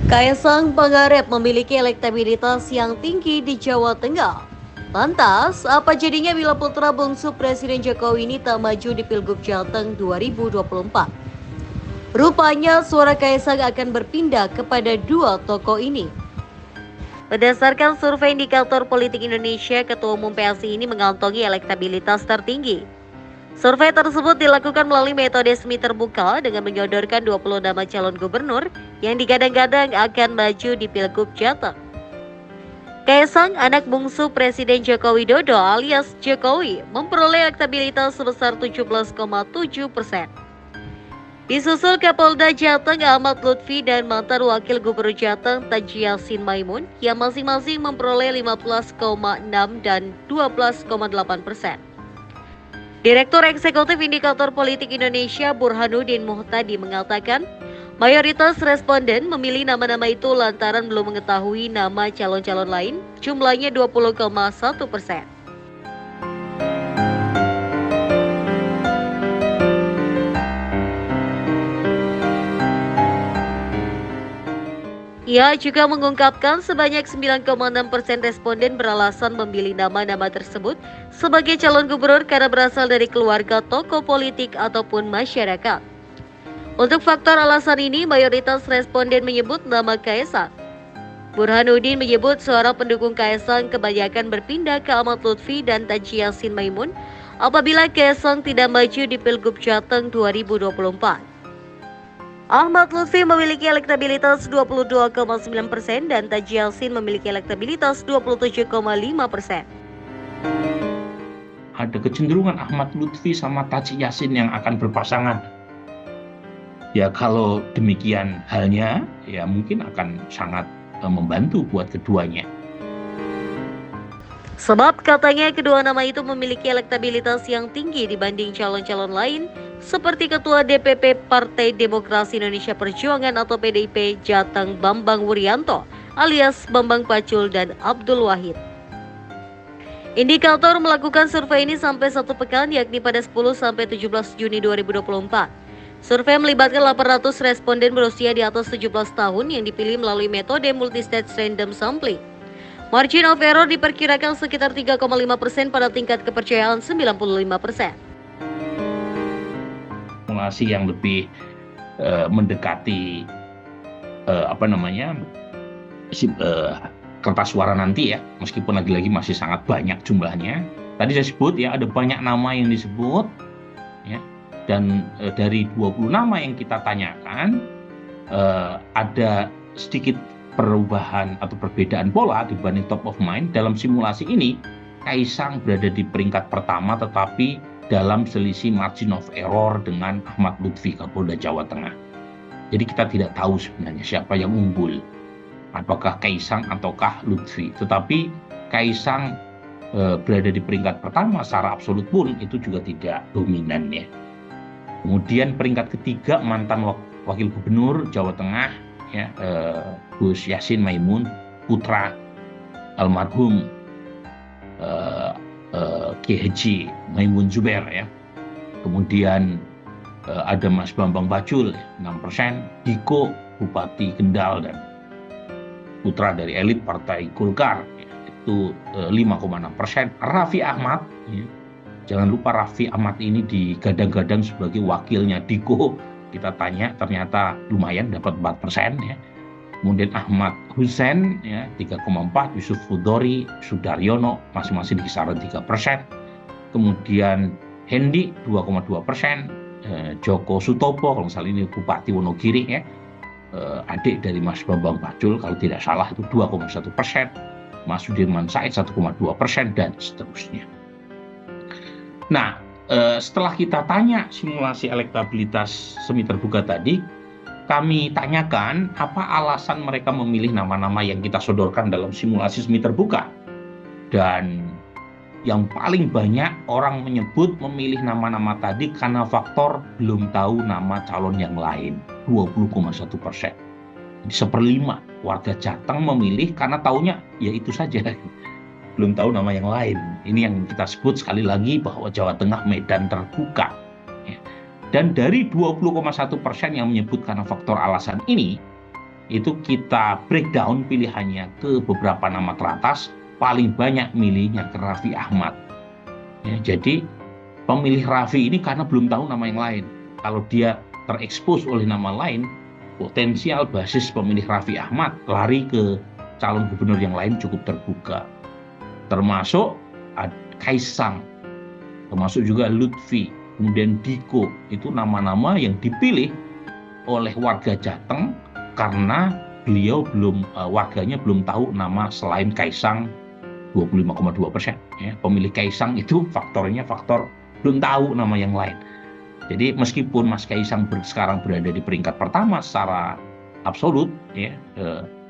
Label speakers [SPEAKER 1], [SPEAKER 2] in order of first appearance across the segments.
[SPEAKER 1] Kaisang Pangarep memiliki elektabilitas yang tinggi di Jawa Tengah. Lantas, apa jadinya bila putra bungsu Presiden Jokowi ini tak maju di Pilgub Jateng 2024? Rupanya suara Kaisang akan berpindah kepada dua tokoh ini. Berdasarkan survei indikator politik Indonesia, Ketua Umum PSI ini mengantongi elektabilitas tertinggi. Survei tersebut dilakukan melalui metode semi terbuka dengan menyodorkan 20 nama calon gubernur yang digadang-gadang akan maju di Pilgub Jateng. Kaisang, anak bungsu Presiden Joko Widodo alias Jokowi, memperoleh elektabilitas sebesar 17,7%. Disusul Kapolda Jateng Ahmad Lutfi dan mantan Wakil Gubernur Jateng Taji Yassin Maimun yang masing-masing memperoleh 15,6 dan 12,8%. Direktur Eksekutif Indikator Politik Indonesia Burhanuddin Muhtadi mengatakan, mayoritas responden memilih nama-nama itu lantaran belum mengetahui nama calon-calon lain, jumlahnya 20,1%. Ia juga mengungkapkan sebanyak 9,6% responden beralasan memilih nama-nama tersebut sebagai calon gubernur karena berasal dari keluarga tokoh politik ataupun masyarakat. Untuk faktor alasan ini, mayoritas responden menyebut nama Kaisang. Burhanuddin menyebut suara pendukung Kaisang kebanyakan berpindah ke Ahmad Lutfi dan Taji Yassin Maimun apabila Kaisang tidak maju di Pilgub Jateng 2024. Ahmad Lutfi memiliki elektabilitas 22,9% dan Taji Yassin memiliki elektabilitas 27,5%.
[SPEAKER 2] Ada kecenderungan Ahmad Lutfi sama Taji Yassin yang akan berpasangan. Ya kalau demikian halnya, ya mungkin akan sangat membantu buat keduanya.
[SPEAKER 1] Sebab katanya kedua nama itu memiliki elektabilitas yang tinggi dibanding calon-calon lain seperti Ketua DPP Partai Demokrasi Indonesia Perjuangan atau PDIP Jateng Bambang Wuryanto alias Bambang Pacul dan Abdul Wahid. Indikator melakukan survei ini sampai 1 pekan yakni pada 10-17 Juni 2024. Survei melibatkan 800 responden berusia di atas 17 tahun yang dipilih melalui metode multistage random sampling. Margin of error diperkirakan sekitar 3,5% pada tingkat kepercayaan 95%.
[SPEAKER 2] Simulasi yang lebih mendekati kertas suara nanti ya, meskipun lagi-lagi masih sangat banyak jumlahnya. Tadi saya sebut ya ada banyak nama yang disebut ya, dan dari 20 nama yang kita tanyakan ada sedikit perubahan atau perbedaan pola dibanding top of mind. Dalam simulasi ini Kaisang berada di peringkat pertama tetapi dalam selisih margin of error dengan Ahmad Lutfi Kapolda Jawa Tengah. Jadi kita tidak tahu sebenarnya siapa yang unggul, apakah Kaisang ataukah Lutfi. Tetapi Kaisang berada di peringkat pertama secara absolut pun itu juga tidak dominan ya. Kemudian peringkat ketiga mantan Wakil Gubernur Jawa Tengah ya, Gus Yassin Maimun, putra almarhum Kiai Haji Maimun Zubair ya. Kemudian ada Mas Bambang Pacul 6%, Diko Bupati Kendal dan putra dari elit Partai Golkar ya, itu 5,6%. Raffi Ahmad ya. Jangan lupa Raffi Ahmad ini digadang-gadang sebagai wakilnya Diko. Kita tanya ternyata lumayan dapat 4% ya. Kemudian Ahmad Hussein ya 3,4%, Yusuf Hudori, Sudaryono masing-masing di kisaran 3%. Kemudian Hendi 2,2%, Joko Sutopo kalau misalnya ini Bupati Wonogiri ya, adik dari Mas Bambang Pacul kalau tidak salah itu 2,1%, Mas Sudirman Said 1,2% dan seterusnya. Nah, setelah kita tanya simulasi elektabilitas semi terbuka tadi, kami tanyakan apa alasan mereka memilih nama-nama yang kita sodorkan dalam simulasi semi terbuka. Dan yang paling banyak orang menyebut memilih nama-nama tadi karena faktor belum tahu nama calon yang lain, 20,1%. Jadi 1/5 warga Jateng memilih karena taunya ya itu saja. Belum tahu nama yang lain. Ini yang kita sebut sekali lagi bahwa Jawa Tengah medan terbuka. Dan dari 20,1% yang menyebut karena faktor alasan ini, itu kita breakdown pilihannya ke beberapa nama teratas, paling banyak milihnya ke Raffi Ahmad. Ya, jadi pemilih Raffi ini karena belum tahu nama yang lain. Kalau dia terekspos oleh nama lain, potensial basis pemilih Raffi Ahmad lari ke calon gubernur yang lain cukup terbuka. Termasuk Kaisang, termasuk juga Lutfi, kemudian Diko. Itu nama-nama yang dipilih oleh warga Jateng karena warganya belum tahu nama selain Kaisang 25,2%. Ya, pemilih Kaisang itu faktornya faktor belum tahu nama yang lain. Jadi meskipun Mas Kaisang sekarang berada di peringkat pertama secara absolut, ya,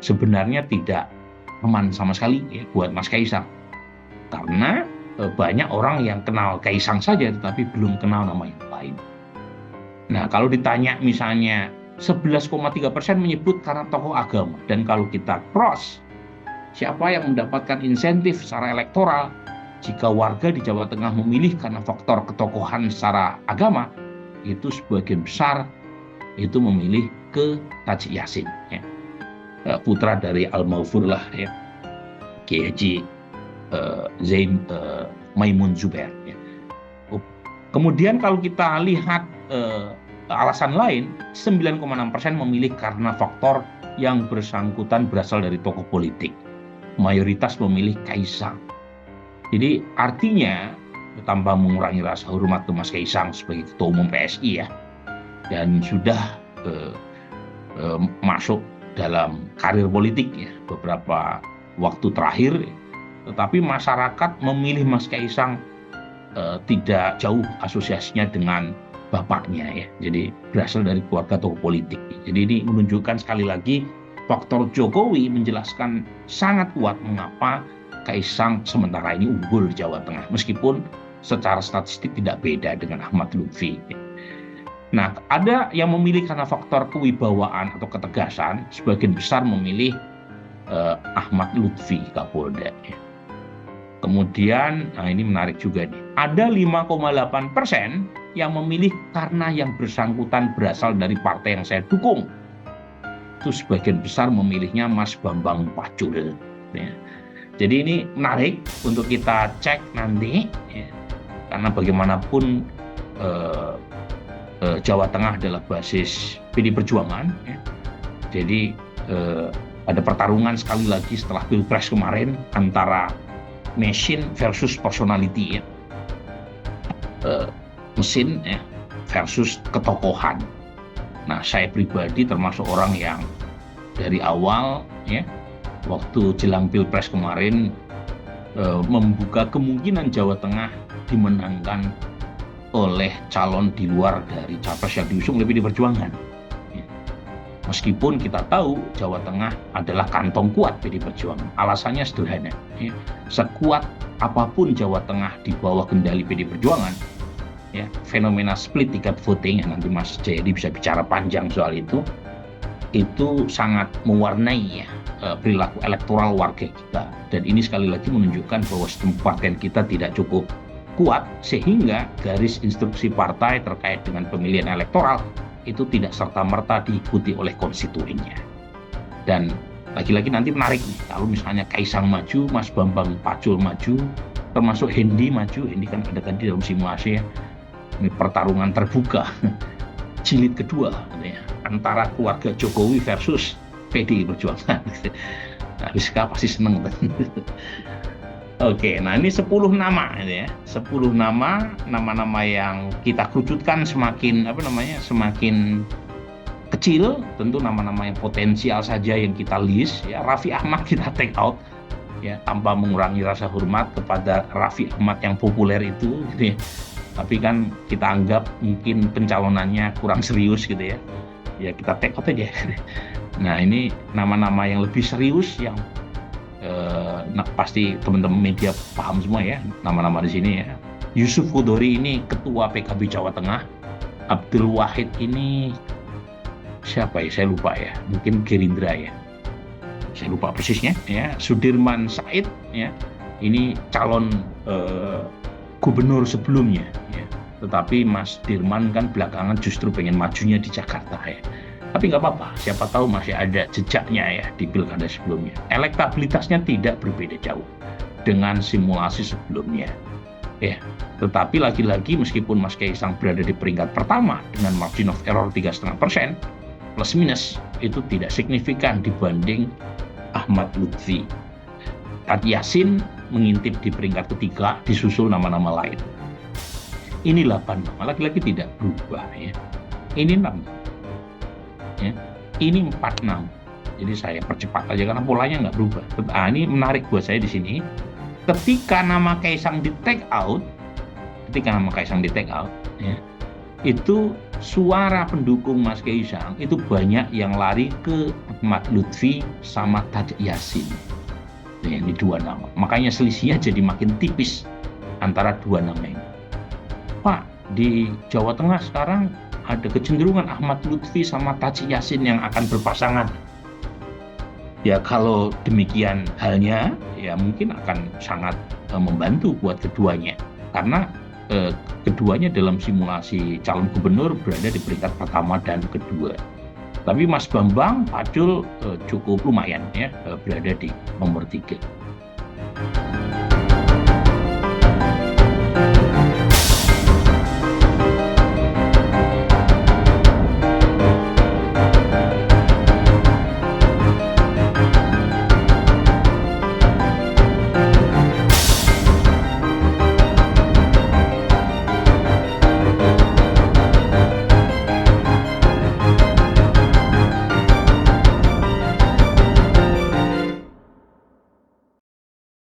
[SPEAKER 2] sebenarnya tidak aman sama sekali ya, buat Mas Kaisang. Karena banyak orang yang kenal Kaisang saja tetapi belum kenal nama yang lain. Nah, kalau ditanya misalnya 11,3% menyebut karena tokoh agama, dan kalau kita cross siapa yang mendapatkan insentif secara elektoral jika warga di Jawa Tengah memilih karena faktor ketokohan secara agama, itu sebagian besar itu memilih ke Taji Yasin, ya. Putra dari Al-Maufur lah, ya, Kiai Haji Zain Maimun Zubair, ya. Kemudian kalau kita lihat alasan lain, 9,6% memilih karena faktor yang bersangkutan berasal dari tokoh politik. Mayoritas memilih Kaisang. Jadi artinya tanpa mengurangi rasa hormat ke Mas Kaisang sebagai Ketua Umum PSI, ya, dan sudah masuk dalam karir politik, ya, beberapa waktu terakhir, ya. Tetapi masyarakat memilih Mas Kaisang tidak jauh asosiasinya dengan bapaknya, ya. Jadi berasal dari keluarga tokoh politik. Jadi ini menunjukkan sekali lagi faktor Jokowi menjelaskan sangat kuat mengapa Kaisang sementara ini unggul di Jawa Tengah, meskipun secara statistik tidak beda dengan Ahmad Lutfi. Nah, ada yang memilih karena faktor kewibawaan atau ketegasan, sebagian besar memilih Ahmad Lutfi Kapolda. Kemudian, nah ini menarik juga nih, ada 5,8% yang memilih karena yang bersangkutan berasal dari partai yang saya dukung. Itu sebagian besar memilihnya Mas Bambang Pacul. Ya. Jadi ini menarik untuk kita cek nanti, ya. Karena bagaimanapun Jawa Tengah adalah basis PD Perjuangan, ya. Jadi ada pertarungan sekali lagi setelah Pilpres kemarin antara mesin versus personality, ya. Mesin, ya, versus ketokohan. Nah, saya pribadi termasuk orang yang dari awal, ya, waktu jelang Pilpres kemarin membuka kemungkinan Jawa Tengah dimenangkan oleh calon di luar dari capres yang diusung oleh PD Perjuangan. Ya. Meskipun kita tahu Jawa Tengah adalah kantong kuat PD Perjuangan. Alasannya sederhana. Ya. Sekuat apapun Jawa Tengah di bawah kendali PD Perjuangan, ya, fenomena split ticket voting, yang nanti Mas Jayadi bisa bicara panjang soal itu sangat mewarnai, ya, perilaku elektoral warga kita. Dan ini sekali lagi menunjukkan bahwa sistem partai kita tidak cukup kuat, sehingga garis instruksi partai terkait dengan pemilihan elektoral itu tidak serta-merta diikuti oleh konstituennya. Dan lagi-lagi nanti menarik nih, kalau misalnya Kaisang maju, Mas Bambang Pacul maju, termasuk Hendi maju. Hendi kan ada tadi dalam simulasi, ya. Ini pertarungan terbuka jilid kedua, ya, antara keluarga Jokowi versus PDI Perjuangan. Nah, Rizka pasti seneng. Oke, nah ini 10 nama, ya. 10 nama yang kita kerucutkan semakin semakin kecil. Tentu nama-nama yang potensial saja yang kita list, ya. Raffi Ahmad kita take out, ya, tanpa mengurangi rasa hormat kepada Raffi Ahmad yang populer itu, gitu, ya. Tapi kan kita anggap mungkin pencalonannya kurang serius, gitu, ya. Ya kita take out aja. Nah, ini nama-nama yang lebih serius yang pasti teman-teman media paham semua, ya, nama-nama di sini, ya. Yusuf Hudori ini ketua PKB Jawa Tengah. Abdul Wahid ini siapa, ya, saya lupa, ya, mungkin Gerindra, ya, saya lupa persisnya, ya. Sudirman Said, ya, ini calon gubernur sebelumnya, ya. Tetapi Mas Dirman kan belakangan justru pengen majunya di Jakarta, ya. Tapi nggak apa-apa, siapa tahu masih ada jejaknya ya di pilkada sebelumnya. Elektabilitasnya tidak berbeda jauh dengan simulasi sebelumnya. Ya, tetapi lagi-lagi meskipun Mas Kaisang berada di peringkat pertama dengan margin of error 3,5%, plus minus itu tidak signifikan dibanding Ahmad Lutfi. Tati Yasin mengintip di peringkat ketiga, disusul nama-nama lain. Ini 8 nama, lagi-lagi tidak berubah ya. Ini 6. Ya. Ini 4 nama. Jadi saya percepat aja karena polanya nggak berubah. Ini menarik buat saya di sini. Ketika nama Kaisang di take out, ya, itu suara pendukung Mas Kaisang itu banyak yang lari ke Ahmad Lutfi sama Tati Yasin. Ya, ini 2 nama. Makanya selisihnya jadi makin tipis antara 2 nama ini. Pak, di Jawa Tengah sekarang ada kecenderungan Ahmad Lutfi sama Tati Yasin yang akan berpasangan. Ya kalau demikian halnya, ya mungkin akan sangat membantu buat keduanya. Karena keduanya dalam simulasi calon gubernur berada di peringkat pertama dan kedua. Tapi Mas Bambang Pacul cukup lumayan ya berada di nomor 3.